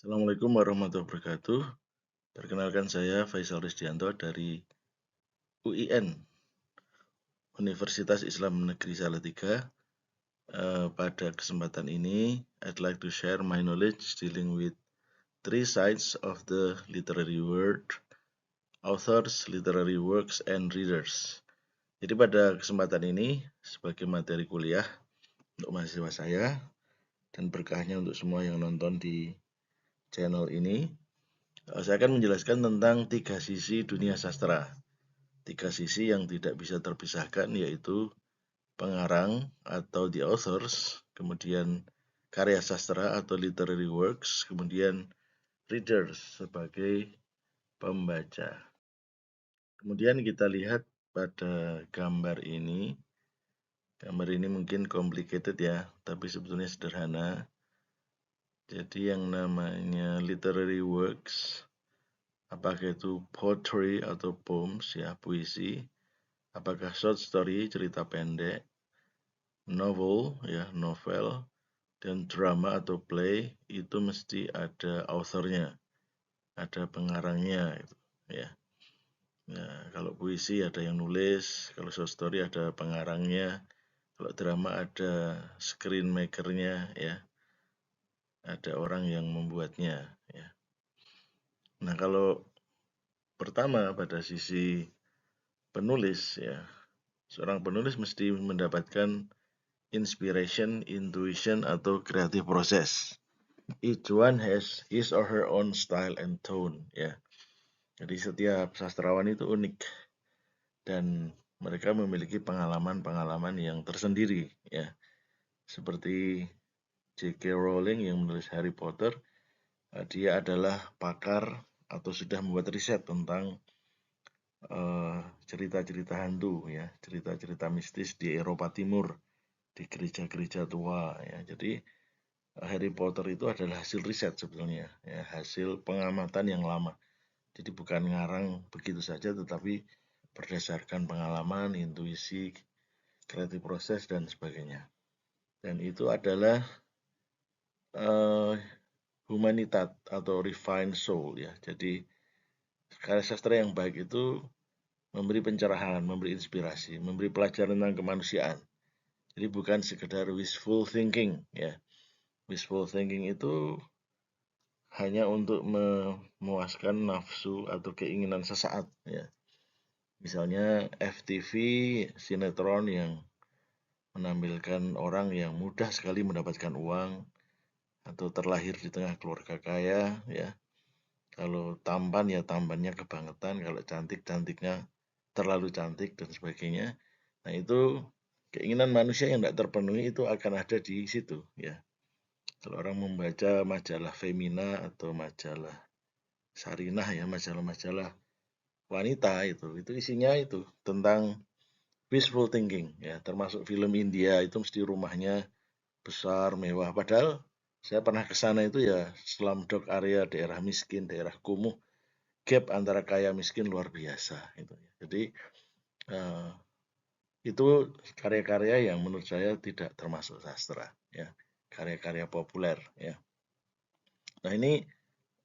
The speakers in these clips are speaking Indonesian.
Assalamualaikum warahmatullahi wabarakatuh. Perkenalkan saya Faisal Rizdianto dari UIN, Universitas Islam Negeri Salatiga. Pada kesempatan ini, I'd like to share my knowledge dealing with three sides of the literary world: authors, literary works, and readers. Jadi pada kesempatan ini, sebagai materi kuliah untuk mahasiswa saya, dan berkahnya untuk semua yang nonton di channel ini, saya akan menjelaskan tentang tiga sisi dunia sastra. Tiga sisi yang tidak bisa terpisahkan, yaitu pengarang atau the authors, kemudian karya sastra atau literary works, kemudian readers sebagai pembaca. Kemudian kita lihat pada gambar ini. Gambar ini mungkin complicated ya, tapi sebetulnya sederhana. Jadi yang namanya literary works, apakah itu poetry atau poems ya, puisi, apakah short story, cerita pendek, novel ya, novel, dan drama atau play, itu mesti ada authornya, ada pengarangnya gitu, ya. Nah, kalau puisi ada yang nulis, kalau short story ada pengarangnya, kalau drama ada screen makernya ya, ada orang yang membuatnya ya. Nah, kalau pertama pada sisi penulis ya, seorang penulis mesti mendapatkan inspiration, intuition, atau creative process. Each one has his or her own style and tone ya. Jadi setiap sastrawan itu unik dan mereka memiliki pengalaman-pengalaman yang tersendiri ya. Seperti J.K. Rowling yang menulis Harry Potter, dia adalah pakar atau sudah membuat riset tentang cerita-cerita hantu ya, cerita-cerita mistis di Eropa Timur, di gereja-gereja tua ya. Jadi Harry Potter itu adalah hasil riset sebetulnya ya, hasil pengamatan yang lama. Jadi bukan ngarang begitu saja, tetapi berdasarkan pengalaman, intuisi, kreatif proses, dan sebagainya. Dan itu adalah humanitat atau refined soul ya. Jadi karya sastra yang baik itu memberi pencerahan, memberi inspirasi, memberi pelajaran tentang kemanusiaan. Jadi bukan sekedar wishful thinking ya. Wishful thinking itu hanya untuk memuaskan nafsu atau keinginan sesaat ya. Misalnya FTV sinetron yang menampilkan orang yang mudah sekali mendapatkan uang atau terlahir di tengah keluarga kaya ya. Kalau tampan ya tampannya kebangetan, kalau cantik cantiknya terlalu cantik dan sebagainya. Nah, itu keinginan manusia yang tidak terpenuhi itu akan ada di situ ya. Kalau orang membaca majalah Femina atau majalah Sarinah ya, majalah-majalah wanita itu isinya itu tentang wishful thinking ya, termasuk film India itu mesti rumahnya besar, mewah. Padahal saya pernah ke sana itu ya slumdog area, daerah miskin, daerah kumuh, gap antara kaya miskin luar biasa itu. Jadi itu karya-karya yang menurut saya tidak termasuk sastra ya, karya-karya populer ya. Nah, ini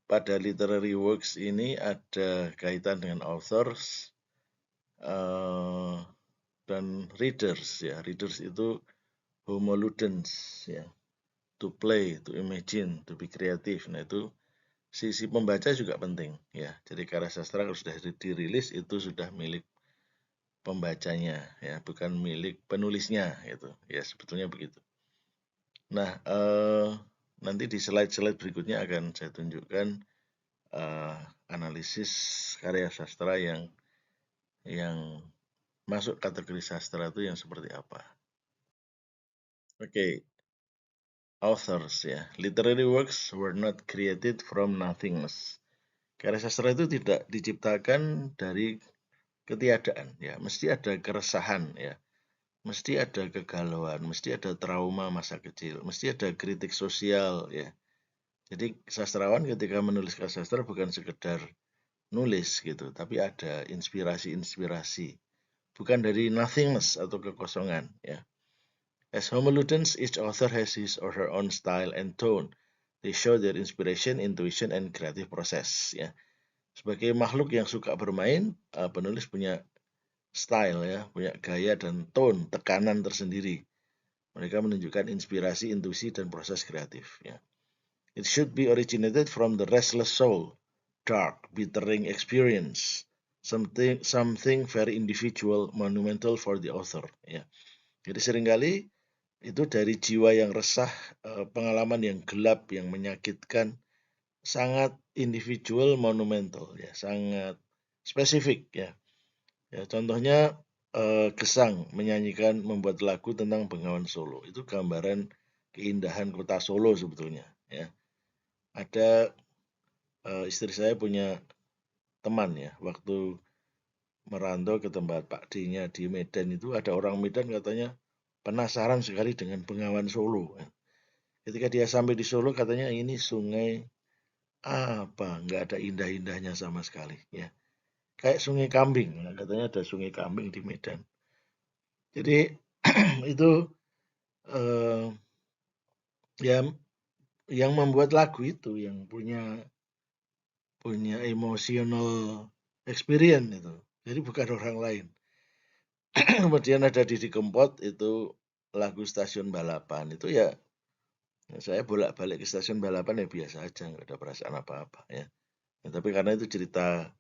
pada literary works ini ada kaitan dengan authors dan readers ya. Readers itu homo ludens ya, to play, to imagine, to be creative. Nah, itu sisi pembaca juga penting ya. Jadi karya sastra kalau sudah dirilis itu sudah milik pembacanya ya, bukan milik penulisnya gitu. Ya, sebetulnya begitu. Nah, nanti di slide-slide berikutnya akan saya tunjukkan analisis karya sastra yang masuk kategori sastra itu yang seperti apa. Oke, authors ya. Literary works were not created from nothingness. Karya sastra itu tidak diciptakan dari ketiadaan ya, mesti ada keresahan ya. Mesti ada kegalauan, mesti ada trauma masa kecil, mesti ada kritik sosial ya. Jadi sastrawan ketika menulis karya sastra bukan sekedar nulis gitu, tapi ada inspirasi-inspirasi. Bukan dari nothingness atau kekosongan ya. As homo ludens, each author has his or her own style and tone. They show their inspiration, intuition, and creative process. Ya, sebagai makhluk yang suka bermain, penulis punya style ya, punya gaya dan tone, tekanan tersendiri. Mereka menunjukkan inspirasi, intuisi, dan proses kreatif. Ya. It should be originated from the restless soul, dark, bittering experience, something very individual, monumental for the author. Ya. Jadi seringkali itu dari jiwa yang resah, pengalaman yang gelap, yang menyakitkan, sangat individual, monumental, ya, sangat spesifik, ya. Ya, contohnya Gesang menyanyikan, membuat lagu tentang Bengawan Solo. Itu gambaran keindahan kota Solo sebetulnya. Ya, ada istri saya punya teman ya, waktu merantau ke tempat Pak D-nya di Medan itu ada orang Medan katanya penasaran sekali dengan Bengawan Solo. Ketika dia sampai di Solo katanya ini sungai apa, nggak ada indah-indahnya sama sekali ya. Kayak sungai kambing, katanya ada sungai kambing di Medan. Jadi itu eh, yang membuat lagu itu yang punya emotional experience itu. Jadi bukan orang lain. Kemudian ada Didi Kempot itu lagu Stasiun Balapan itu ya saya bolak-balik ke stasiun balapan ya biasa aja, nggak ada perasaan apa-apa ya. Ya, tapi karena itu cerita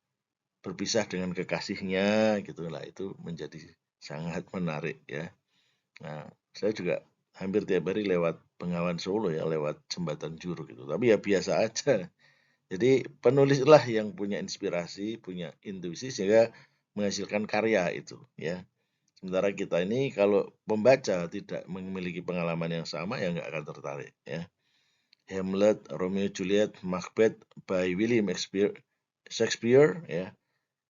berpisah dengan kekasihnya gitu lah, itu menjadi sangat menarik ya. Nah, saya juga hampir tiap hari lewat Bengawan Solo ya, lewat Jembatan Juru gitu. Tapi ya biasa aja. Jadi penulislah yang punya inspirasi, punya intuisi sehingga menghasilkan karya itu ya. Sementara kita ini kalau pembaca tidak memiliki pengalaman yang sama ya nggak akan tertarik ya. Hamlet, Romeo Juliet, Macbeth by William Shakespeare ya.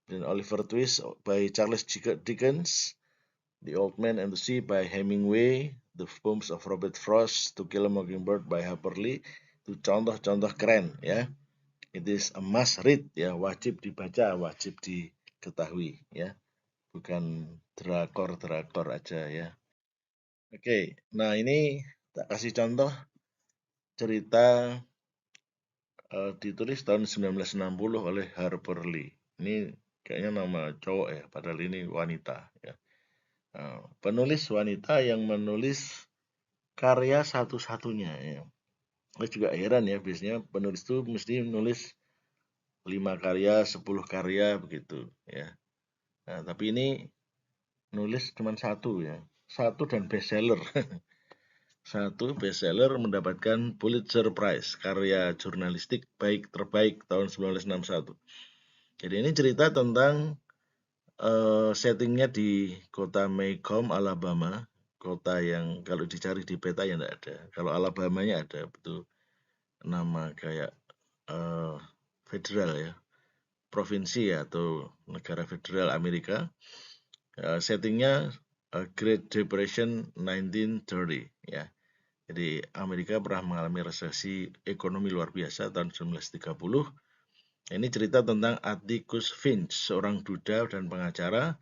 Dan Oliver Twist by Charles Dickens, The Old Man and the Sea by Hemingway, The Poems of Robert Frost, To Kill a Mockingbird by Harper Lee, itu contoh-contoh keren ya. It is a must read ya, wajib dibaca, wajib diketahui ya. Bukan drakor-drakor aja ya. Oke, nah ini tak kasih contoh cerita ditulis tahun 1960 oleh Harper Lee. Ini kayaknya nama cowok ya, padahal ini wanita ya. Penulis wanita yang menulis karya satu-satunya ya. Saya juga heran ya, biasanya penulis itu mesti menulis 5 karya, 10 karya begitu ya. Nah, tapi ini nulis cuma satu ya. Satu dan bestseller. Satu bestseller mendapatkan Pulitzer Prize karya jurnalistik terbaik tahun 1961. Jadi ini cerita tentang settingnya di kota Macomb, Alabama, kota yang kalau dicari di peta ya enggak ada. Kalau Alabamanya ada, betul nama kayak federal ya, provinsi ya, atau negara federal Amerika. Settingnya Great Depression 1930 ya. Jadi Amerika pernah mengalami resesi ekonomi luar biasa tahun 1930. Ini cerita tentang Atticus Finch, seorang duda dan pengacara,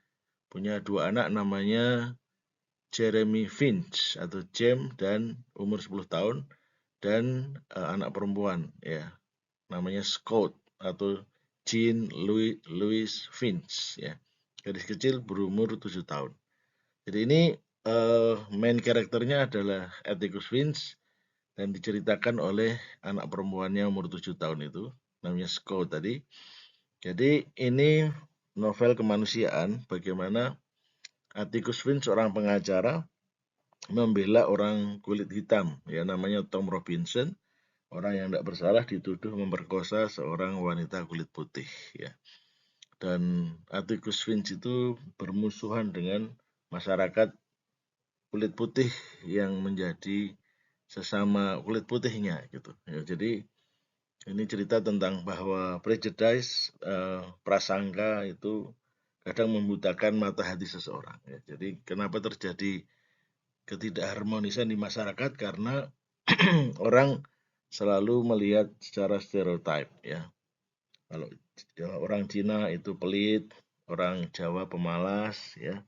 punya 2 anak namanya Jeremy Finch atau James dan umur 10 tahun, dan anak perempuan ya namanya Scott atau Jean Louis Finch ya. Gadis kecil berumur 7 tahun. Jadi ini main karakternya adalah Atticus Finch dan diceritakan oleh anak perempuannya umur 7 tahun itu, namanya Scott tadi. Jadi ini novel kemanusiaan bagaimana Atticus Finch seorang pengacara membela orang kulit hitam ya, namanya Tom Robinson, orang yang tidak bersalah dituduh memperkosa seorang wanita kulit putih ya. Dan Atticus Finch itu bermusuhan dengan masyarakat kulit putih yang menjadi sesama kulit putihnya gitu ya. Jadi ini cerita tentang bahwa prejudice, prasangka itu kadang membutakan mata hati seseorang ya. Jadi kenapa terjadi ketidakharmonisan di masyarakat karena orang selalu melihat secara stereotip ya. Kalau orang Cina itu pelit, orang Jawa pemalas ya,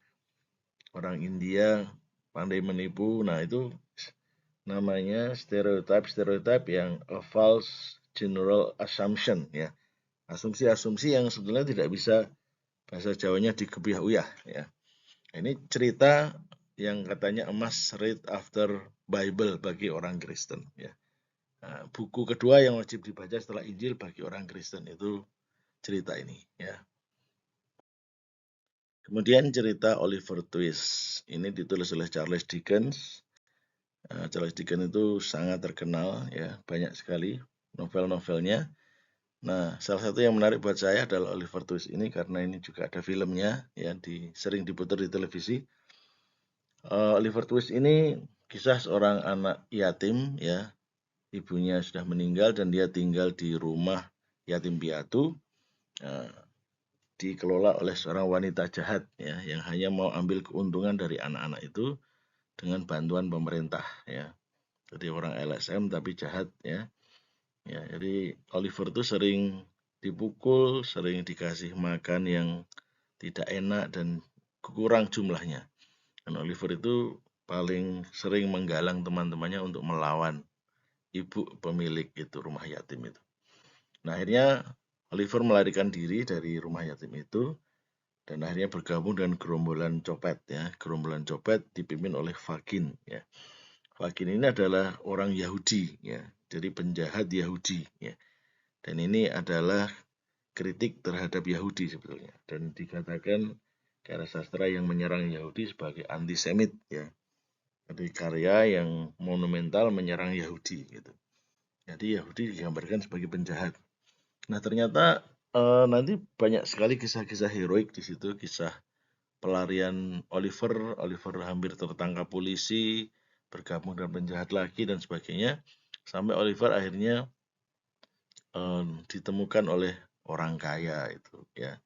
orang India pandai menipu. Nah, itu namanya stereotype yang a false general assumption ya. Asumsi-asumsi yang sebenarnya tidak bisa bahasa Jawanya dikepiah-uyah ya. Ini cerita yang katanya emas read after Bible bagi orang Kristen ya. Nah, buku kedua yang wajib dibaca setelah Injil bagi orang Kristen itu cerita ini ya. Kemudian cerita Oliver Twist. Ini ditulis oleh Charles Dickens. Charles Dickens itu sangat terkenal ya, banyak sekali novel-novelnya. Nah, salah satu yang menarik buat saya adalah Oliver Twist ini karena ini juga ada filmnya ya, sering diputar di televisi. Oliver Twist ini kisah seorang anak yatim ya, ibunya sudah meninggal dan dia tinggal di rumah yatim piatu. Dikelola oleh seorang wanita jahat ya, yang hanya mau ambil keuntungan dari anak-anak itu dengan bantuan pemerintah ya. Jadi orang LSM tapi jahat ya. Ya, jadi Oliver itu sering dipukul, sering dikasih makan yang tidak enak dan kurang jumlahnya. Dan Oliver itu paling sering menggalang teman-temannya untuk melawan ibu pemilik itu rumah yatim itu. Nah, akhirnya Oliver melarikan diri dari rumah yatim itu dan akhirnya bergabung dengan gerombolan copet ya. Gerombolan copet dipimpin oleh Fagin ya. Fagin ini adalah orang Yahudi ya. Jadi penjahat Yahudi ya. Dan ini adalah kritik terhadap Yahudi sebetulnya dan dikatakan karya sastra yang menyerang Yahudi sebagai antisemit ya. Jadi karya yang monumental menyerang Yahudi gitu. Jadi Yahudi digambarkan sebagai penjahat. Nah, ternyata nanti banyak sekali kisah-kisah heroik di situ, kisah pelarian Oliver hampir tertangkap polisi, bergabung dengan penjahat lagi dan sebagainya, sampai Oliver akhirnya ditemukan oleh orang kaya itu ya.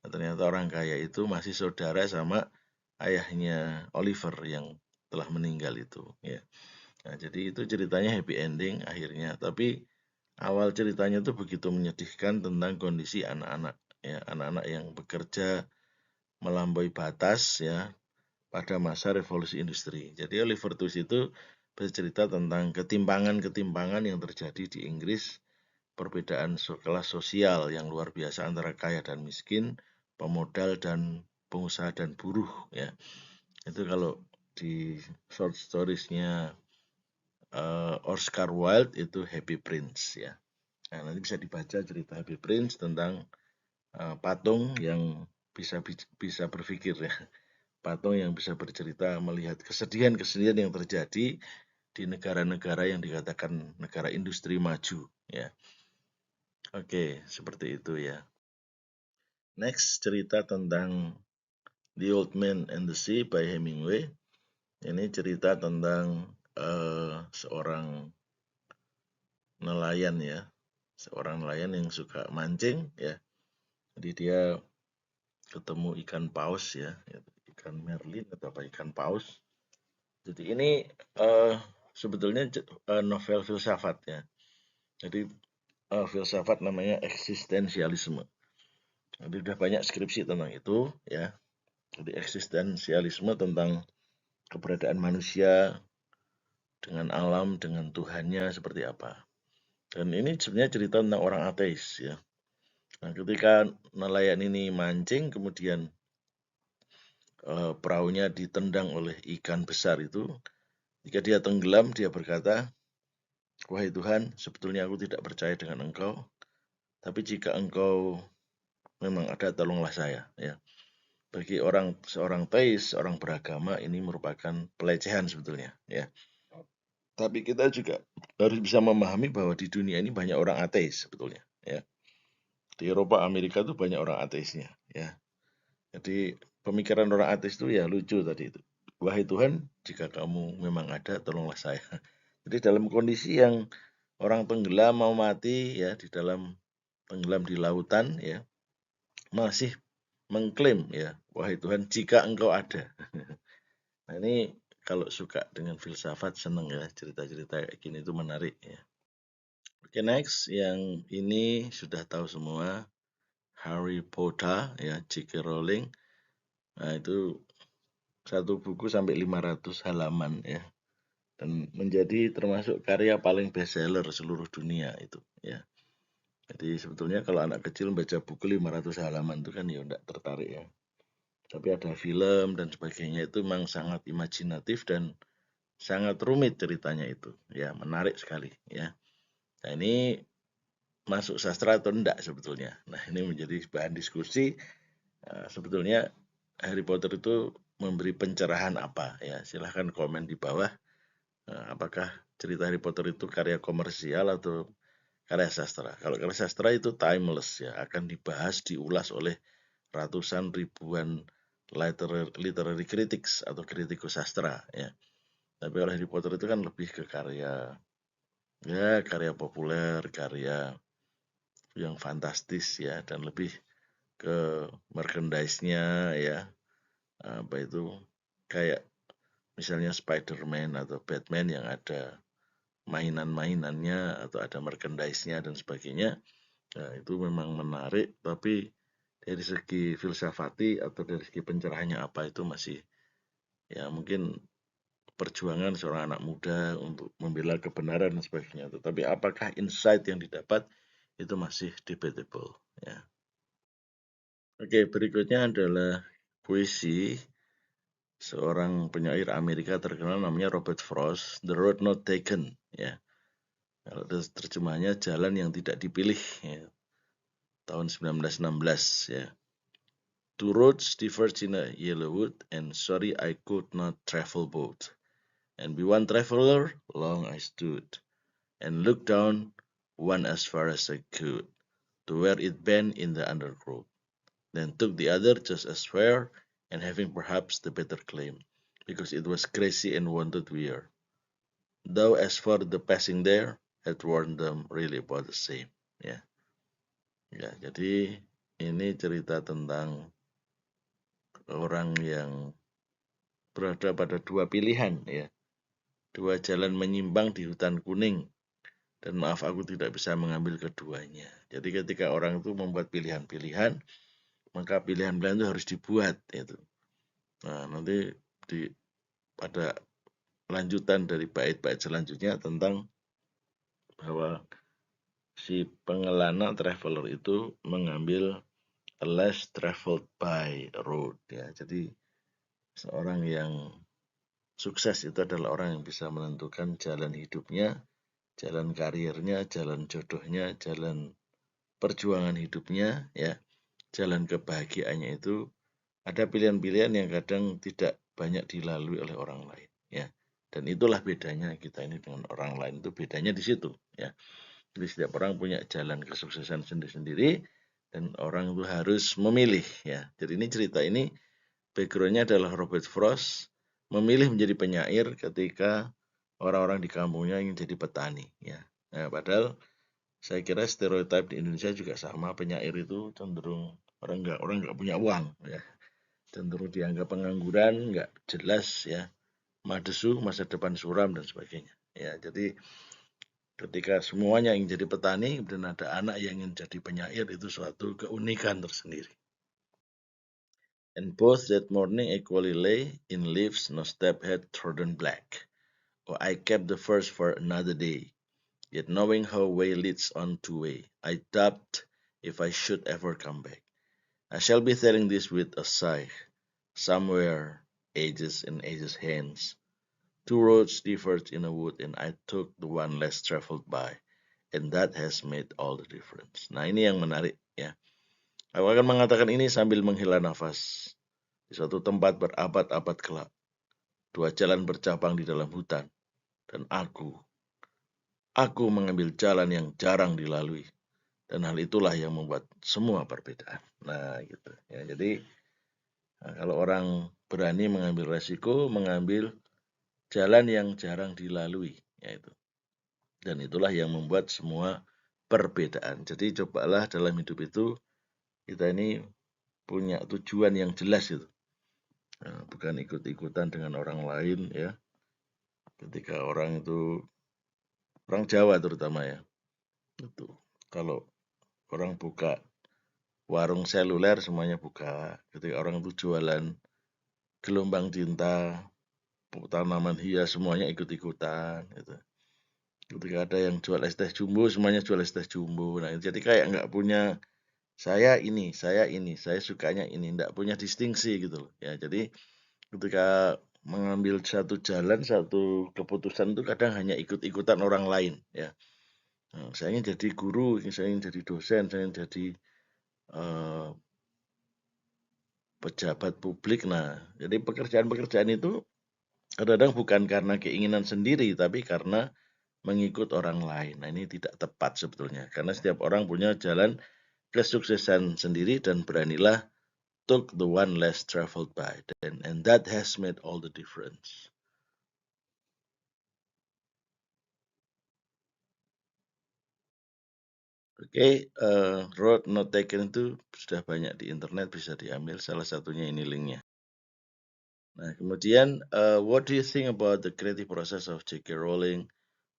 Nah, ternyata orang kaya itu masih saudara sama ayahnya Oliver yang telah meninggal itu ya. Nah, jadi itu ceritanya happy ending akhirnya, tapi awal ceritanya itu begitu menyedihkan tentang kondisi anak-anak ya, anak-anak yang bekerja melampaui batas ya pada masa revolusi industri. Jadi Oliver Twist itu bercerita tentang ketimpangan-ketimpangan yang terjadi di Inggris, perbedaan kelas sosial yang luar biasa antara kaya dan miskin, pemodal dan pengusaha dan buruh ya. Itu kalau di short storiesnya Oscar Wilde itu Happy Prince ya. Nah, nanti bisa dibaca cerita Happy Prince tentang patung yang bisa berpikir ya. Patung yang bisa bercerita melihat kesedihan-kesedihan yang terjadi di negara-negara yang dikatakan negara industri maju ya. Oke, seperti itu ya. Next cerita tentang The Old Man and the Sea by Hemingway. Ini cerita tentang seorang nelayan ya. Seorang nelayan yang suka mancing ya. Jadi dia ketemu ikan paus ya, ikan merlin atau apa ikan paus. Jadi ini sebetulnya novel filsafat ya. Jadi filsafat namanya eksistensialisme. Jadi sudah banyak skripsi tentang itu ya. Jadi eksistensialisme tentang keberadaan manusia dengan alam, dengan Tuhannya seperti apa. Dan ini sebenarnya cerita tentang orang ateis ya. Nah, ketika nelayan ini mancing, kemudian perahunya ditendang oleh ikan besar itu, jika dia tenggelam, dia berkata, "Wahai Tuhan, sebetulnya aku tidak percaya dengan Engkau, tapi jika Engkau memang ada, tolonglah saya." Ya. Bagi seorang teis, seorang beragama, ini merupakan pelecehan sebetulnya. Ya. Tapi kita juga harus bisa memahami bahwa di dunia ini banyak orang ateis sebetulnya. Ya. Di Eropa, Amerika itu banyak orang ateisnya. Ya. Jadi pemikiran orang ateis itu ya lucu tadi itu. Wahai Tuhan, jika kamu memang ada, tolonglah saya. Jadi dalam kondisi yang orang tenggelam mau mati ya di dalam tenggelam di lautan ya masih mengklaim ya, wahai Tuhan, jika Engkau ada. Nah, ini kalau suka dengan filsafat seneng ya, cerita-cerita kayak gini itu menarik ya. Oke, next yang ini sudah tahu semua, Harry Potter ya, J.K. Rowling. Nah, itu satu buku sampai 500 halaman ya. dan menjadi termasuk karya paling bestseller seluruh dunia itu ya. Jadi sebetulnya kalau anak kecil baca buku 500 halaman itu kan ya enggak tertarik ya. Tapi ada film dan sebagainya itu memang sangat imajinatif dan sangat rumit ceritanya itu. Ya, menarik sekali ya. Nah, ini masuk sastra atau enggak sebetulnya. Nah, ini menjadi bahan diskusi. Sebetulnya Harry Potter itu memberi pencerahan apa ya. Silahkan komen di bawah. Apakah cerita Harry Potter itu karya komersial atau karya sastra. Kalau karya sastra itu timeless ya, akan dibahas, diulas oleh ratusan ribuan literary critics atau kritikus sastra ya. Tapi kalau Harry Potter itu kan lebih ke karya ya, karya populer, karya yang fantastis ya, dan lebih ke merchandise-nya ya. Apa itu kayak misalnya Spider-Man atau Batman yang ada mainan-mainannya atau ada merchandise-nya dan sebagainya. Nah, itu memang menarik, tapi dari segi filsafati atau dari segi pencerahannya apa itu masih ya mungkin perjuangan seorang anak muda untuk membela kebenaran dan sebagainya. Tetapi apakah insight yang didapat itu masih debatable ya. Oke, berikutnya adalah puisi seorang penyair Amerika terkenal namanya Robert Frost, The Road Not Taken ya. Kalau terjemahnya jalan yang tidak dipilih ya. Tahun 1916 ya. Two roads diverged in a yellow wood, and sorry I could not travel both. And be one traveler, long I stood, and looked down one as far as I could, to where it bent in the undergrowth. Then took the other just as far, and having perhaps the better claim, because it was grassy and wanted wear. Though as for the passing there, had worn them really about the same. Ya, ya. Jadi ini cerita tentang orang yang berada pada dua pilihan ya. Dua jalan menyimpang di hutan kuning. Dan maaf aku tidak bisa mengambil keduanya. Jadi ketika orang itu membuat pilihan-pilihan, maka pilihan-pilihan itu harus dibuat itu. Nah, nanti pada lanjutan dari bait-bait selanjutnya tentang bahwa si pengelana traveler itu mengambil a less traveled by road ya. Jadi seorang yang sukses itu adalah orang yang bisa menentukan jalan hidupnya, jalan karirnya, jalan jodohnya, jalan perjuangan hidupnya, ya, jalan kebahagiaannya itu ada pilihan-pilihan yang kadang tidak banyak dilalui oleh orang lain, ya. Dan itulah bedanya kita ini dengan orang lain itu bedanya di situ, ya. Jadi setiap orang punya jalan kesuksesan sendiri-sendiri dan orang itu harus memilih, ya. Jadi ini cerita ini backgroundnya adalah Robert Frost memilih menjadi penyair ketika orang-orang di kampungnya ingin jadi petani, ya. Nah, padahal saya kira stereotip di Indonesia juga sama, penyair itu cenderung orang nggak punya uang, ya. Cenderung dianggap pengangguran, nggak jelas, ya, madesu, masa depan suram dan sebagainya. Ya, jadi ketika semuanya ingin jadi petani dan ada anak yang ingin jadi penyair itu suatu keunikan tersendiri. And both that morning equally lay in leaves no step had trodden black. Oh, I kept the first for another day. Yet knowing how way leads on to way, I doubted if I should ever come back. I shall be telling this with a sigh. Somewhere, ages and ages hence, two roads diverged in a wood, and I took the one less traveled by, and that has made all the difference. Nah, ini yang menarik ya. Aku akan mengatakan ini sambil menghela nafas. Di suatu tempat berabad-abad kelak, dua jalan bercabang di dalam hutan, dan aku mengambil jalan yang jarang dilalui. Dan hal itulah yang membuat semua perbedaan. Nah, gitu. Ya, jadi kalau orang berani mengambil resiko, mengambil jalan yang jarang dilalui, yaitu. Dan itulah yang membuat semua perbedaan. Jadi cobalah dalam hidup itu kita ini punya tujuan yang jelas itu. Nah, bukan ikut-ikutan dengan orang lain ya. Ketika orang itu orang Jawa terutama ya. Itu kalau orang buka warung seluler semuanya buka. Ketika orang itu jualan gelombang cinta, tanaman hias semuanya ikut-ikutan gitu. Ketika ada yang jual es teh jumbo, semuanya jual es teh jumbo. Nah, jadi kayak nggak punya saya ini, saya sukanya ini, nggak punya distingsi gitu loh. Ya, jadi ketika mengambil satu jalan, satu keputusan itu kadang hanya ikut-ikutan orang lain ya. Nah, saya ingin jadi guru, saya ingin jadi dosen, saya ingin jadi eh, pejabat publik. Nah, jadi pekerjaan-pekerjaan itu kadang-kadang bukan karena keinginan sendiri, tapi karena mengikut orang lain. Nah, ini tidak tepat sebetulnya, karena setiap orang punya jalan kesuksesan sendiri dan beranilah took the one less traveled by, and that has made all the difference. Oke, road not taken itu sudah banyak di internet, bisa diambil. Salah satunya ini linknya. Nah, kemudian, what do you think about the creative process of J.K. Rowling,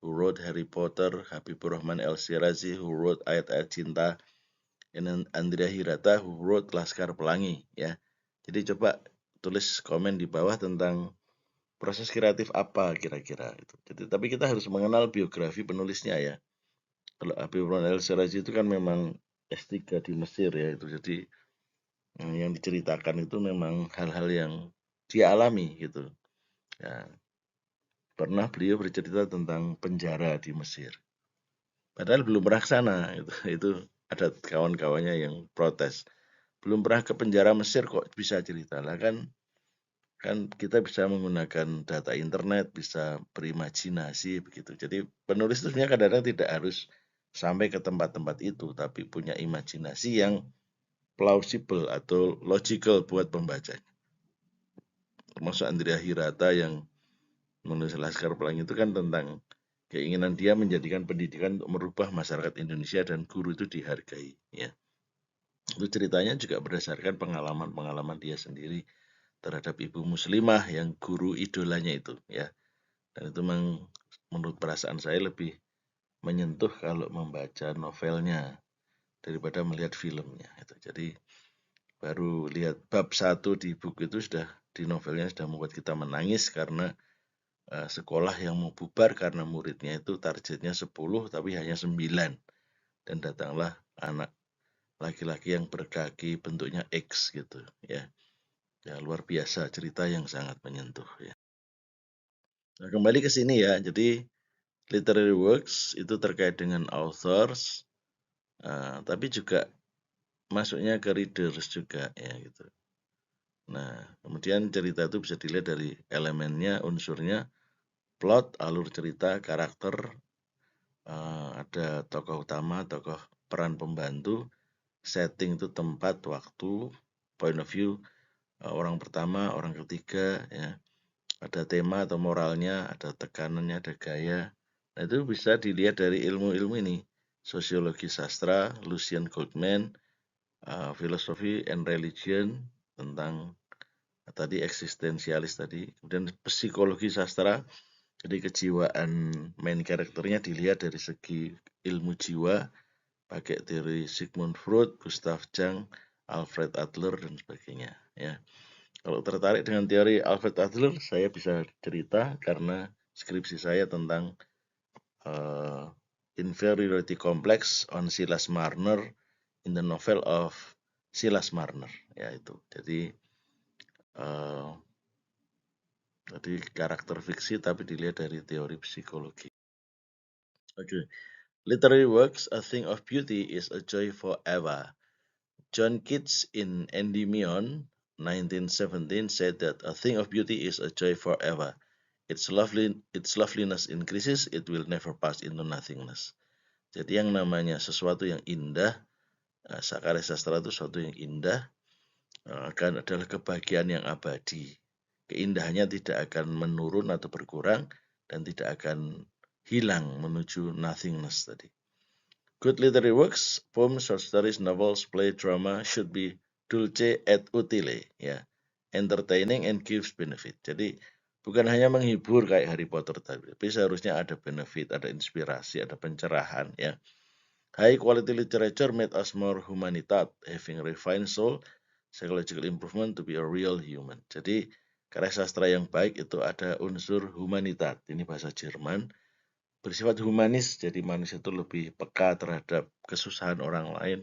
who wrote Harry Potter, Habibur Rahman El-Shirazi, who wrote Ayat-Ayat Cinta, and Andrea Hirata, who wrote Laskar Pelangi, ya. Jadi coba tulis komen di bawah tentang proses kreatif apa kira-kira itu. Jadi, tapi kita harus mengenal biografi penulisnya ya. Kalau Habibur Rahman El-Shirazi itu kan memang S3 di Mesir ya itu. Jadi yang diceritakan itu memang hal-hal yang dia alami gitu. Ya, pernah beliau bercerita tentang penjara di Mesir. Padahal belum pernah ke sana gitu. Itu ada kawan-kawannya yang protes. Belum pernah ke penjara Mesir kok bisa cerita lah kan kita bisa menggunakan data internet, bisa berimajinasi begitu. Jadi penulis itu sebenarnya kadang-kadang tidak harus sampai ke tempat-tempat itu, tapi punya imajinasi yang plausible atau logical buat pembacanya. Termasuk Andrea Hirata yang menulis Laskar Pelangi itu kan tentang keinginan dia menjadikan pendidikan untuk merubah masyarakat Indonesia dan guru itu dihargai. Ya, itu ceritanya juga berdasarkan pengalaman-pengalaman dia sendiri terhadap ibu muslimah yang guru idolanya itu. Ya, dan itu menurut perasaan saya lebih menyentuh kalau membaca novelnya daripada melihat filmnya. Jadi baru lihat bab 1 di buku itu sudah di novelnya sudah membuat kita menangis karena sekolah yang mau bubar karena muridnya itu targetnya 10 tapi hanya 9 dan datanglah anak laki-laki yang berkaki bentuknya X gitu ya. Ya luar biasa, cerita yang sangat menyentuh ya. Nah, kembali ke sini ya. Jadi literary works itu terkait dengan authors, tapi juga masuknya ke readers juga ya gitu. Nah, kemudian cerita itu bisa dilihat dari elemennya, unsurnya, plot, alur cerita, karakter, ada tokoh utama, tokoh peran pembantu, setting itu tempat, waktu, point of view, orang pertama, orang ketiga, ya. Ada tema atau moralnya, ada tekanannya, ada gaya. Nah, itu bisa dilihat dari ilmu-ilmu ini. Sosiologi sastra, Lucian Goldman, Philosophy and Religion, tentang tadi eksistensialis tadi. Kemudian psikologi sastra, jadi kejiwaan main karakternya dilihat dari segi ilmu jiwa, pakai teori Sigmund Freud, Gustav Jung, Alfred Adler, dan sebagainya. Ya. Kalau tertarik dengan teori Alfred Adler, saya bisa cerita karena skripsi saya tentang inferiority complex on Silas Marner in the novel of Silas Marner. Ya itu. Uh, jadi karakter fiksi tapi dilihat dari teori psikologi. Okay. Literary works, A Thing of Beauty is a Joy Forever. John Keats in Endymion, 1917, said that a thing of beauty is a joy forever. Its loveliness increases, it will never pass into nothingness. Jadi yang namanya sesuatu yang indah, karya sastra itu sesuatu yang indah, akan adalah kebahagiaan yang abadi. Keindahannya tidak akan menurun atau berkurang dan tidak akan hilang menuju nothingness tadi. Good literary works, poems, short stories, novels, play, drama should be dulce et utile, ya, entertaining and gives benefit. Jadi bukan hanya menghibur kayak Harry Potter tapi seharusnya ada benefit, ada inspirasi, ada pencerahan, ya. High quality literature made us more humanitat, having refined soul, psychological improvement to be a real human. Jadi karya sastra yang baik itu ada unsur humanitat, ini bahasa Jerman, bersifat humanis, jadi manusia itu lebih peka terhadap kesusahan orang lain,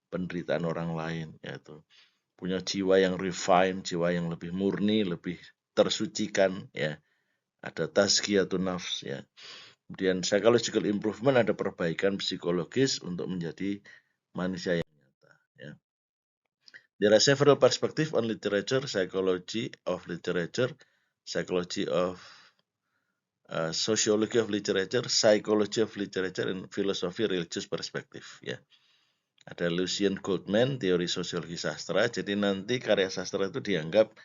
penderitaan orang lain, yaitu punya jiwa yang refine, jiwa yang lebih murni, lebih tersucikan, ya. Ada tazkiyatun nafs, ya. Kemudian psychological improvement, ada perbaikan psikologis untuk menjadi manusia yang nyata, ya. There are several perspectives on literature, psychology of literature, psychology of sociology of literature, psychology of literature, and philosophy religious perspective. Ya, ada Lucien Goldman, teori sosiologi sastra. Jadi nanti karya sastra itu dianggap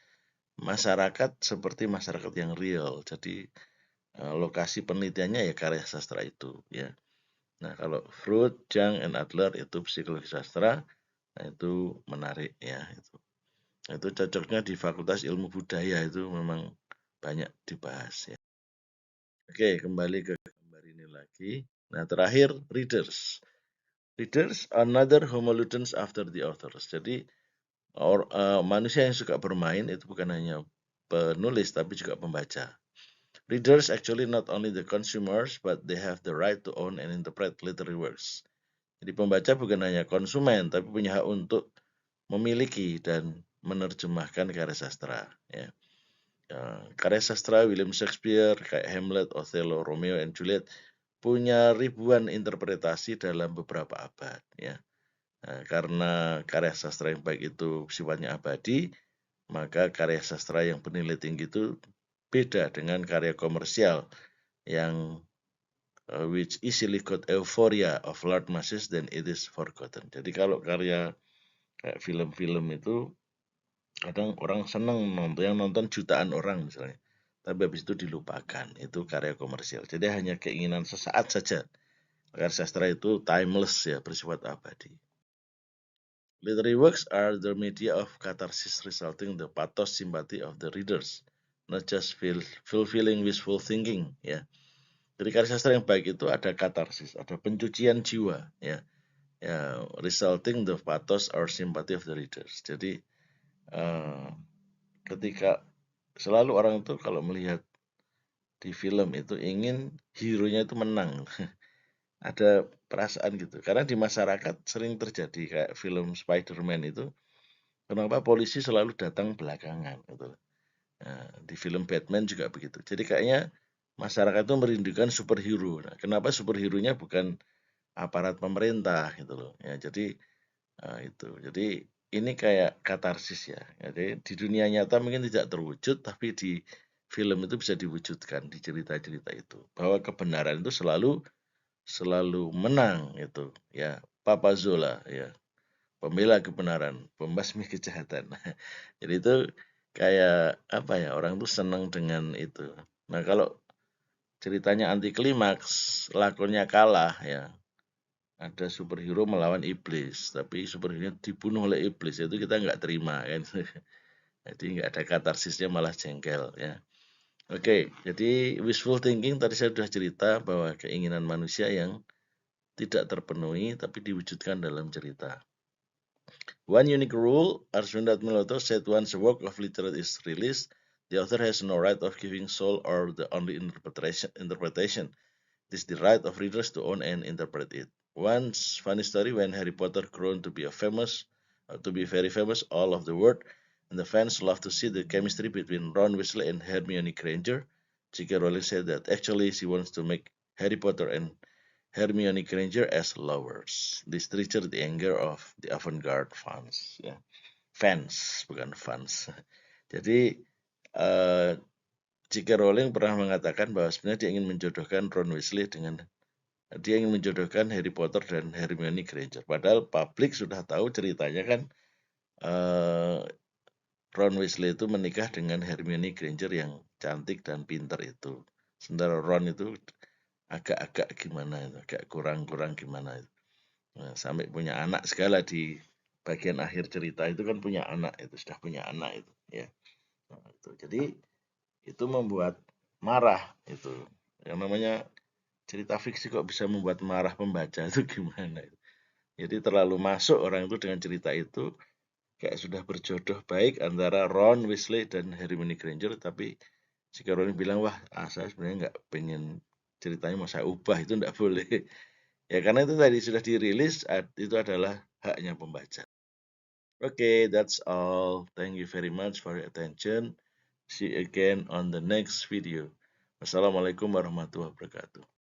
masyarakat seperti masyarakat yang real. Jadi lokasi penelitiannya ya karya sastra itu. Ya. Nah kalau Freud, Jung, and Adler itu psikologi sastra, nah itu menarik ya itu. Itu cocoknya di Fakultas Ilmu Budaya, itu memang banyak dibahas ya. Oke, kembali ke gambar ini lagi. Nah, terakhir readers. Readers another homoludens after the authors. Jadi manusia yang suka bermain itu bukan hanya penulis tapi juga pembaca. Readers actually not only the consumers but they have the right to own and interpret literary works. Jadi pembaca bukan hanya konsumen tapi punya hak untuk memiliki dan menerjemahkan karya sastra. Ya. Karya sastra William Shakespeare, kayak Hamlet, Othello, Romeo and Juliet punya ribuan interpretasi dalam beberapa abad. Ya. Karena karya sastra yang baik itu sifatnya abadi, maka karya sastra yang bernilai tinggi itu beda dengan karya komersial yang which easily got euphoria of large masses then it is forgotten. Jadi kalau karya kayak film-film itu kadang orang senang nonton, yang nonton jutaan orang misalnya, tapi habis itu dilupakan, itu karya komersial. Jadi hanya keinginan sesaat saja. Karya sastra itu timeless ya, bersifat abadi. Literary works are the media of catharsis resulting the pathos sympathy of the readers, not just fulfilling wishful thinking ya. Jadi karya sastra yang baik itu ada katarsis, ada pencucian jiwa ya. Ya, resulting the pathos or sympathy of the readers. Jadi ketika selalu orang itu kalau melihat di film itu ingin hero-nya itu menang. Ada perasaan gitu. Karena di masyarakat sering terjadi kayak film Spider-Man itu, kenapa polisi selalu datang belakangan gitu. Nah, di film Batman juga begitu. Jadi kayaknya masyarakat itu merindukan superhero. Nah, kenapa superhero-nya bukan aparat pemerintah gitu loh. Ya, jadi itu. Jadi ini kayak katarsis ya. Jadi di dunia nyata mungkin tidak terwujud, tapi di film itu bisa diwujudkan di cerita-cerita itu. Bahwa kebenaran itu selalu menang itu ya. Papa Zola ya. Pembela kebenaran, pembasmi kejahatan. Jadi itu kayak apa ya, orang tuh senang dengan itu. Nah, kalau ceritanya anti klimaks, lakonnya kalah ya. Ada superhero melawan iblis, tapi superhero dibunuh oleh iblis, itu kita nggak terima kan. Jadi nggak ada katarsisnya, malah jengkel ya. Oke, jadi wishful thinking tadi saya sudah cerita bahwa keinginan manusia yang tidak terpenuhi tapi diwujudkan dalam cerita. One unique rule, Arswindat Miloto said, once a work of literature is released, the author has no right of giving soul or the only interpretation. It is the right of readers to own and interpret it. Once funny story, when Harry Potter grown to be very famous all of the world, and the fans love to see the chemistry between Ron Weasley and Hermione Granger, J.K. Rowling said that actually she wants to make Harry Potter and Hermione Granger as lovers. This triggered the anger of the avant-garde fans. Ya. Fans, bukan fans. Jadi J.K. Rowling pernah mengatakan bahwa sebenarnya dia ingin menjodohkan Ron Weasley dia ingin menjodohkan Harry Potter dan Hermione Granger. Padahal publik sudah tahu ceritanya kan Ron Weasley itu menikah dengan Hermione Granger yang cantik dan pintar itu. Sementara Ron itu agak-agak gimana itu, agak kurang-kurang gimana itu. Nah, sampai punya anak segala di bagian akhir cerita itu kan punya anak, itu sudah punya anak itu ya. Nah, itu. Jadi itu membuat marah itu. Yang namanya cerita fiksi kok bisa membuat marah pembaca itu gimana itu. Jadi terlalu masuk orang itu dengan cerita itu, kayak sudah berjodoh baik antara Ron Weasley dan Hermione Granger, tapi jika Ron bilang, wah saya sebenarnya nggak pengen ceritanya mau saya ubah, itu nggak boleh. Ya karena itu tadi sudah dirilis, itu adalah haknya pembaca. Okay, that's all. Thank you very much for your attention. See you again on the next video. Wassalamualaikum warahmatullahi wabarakatuh.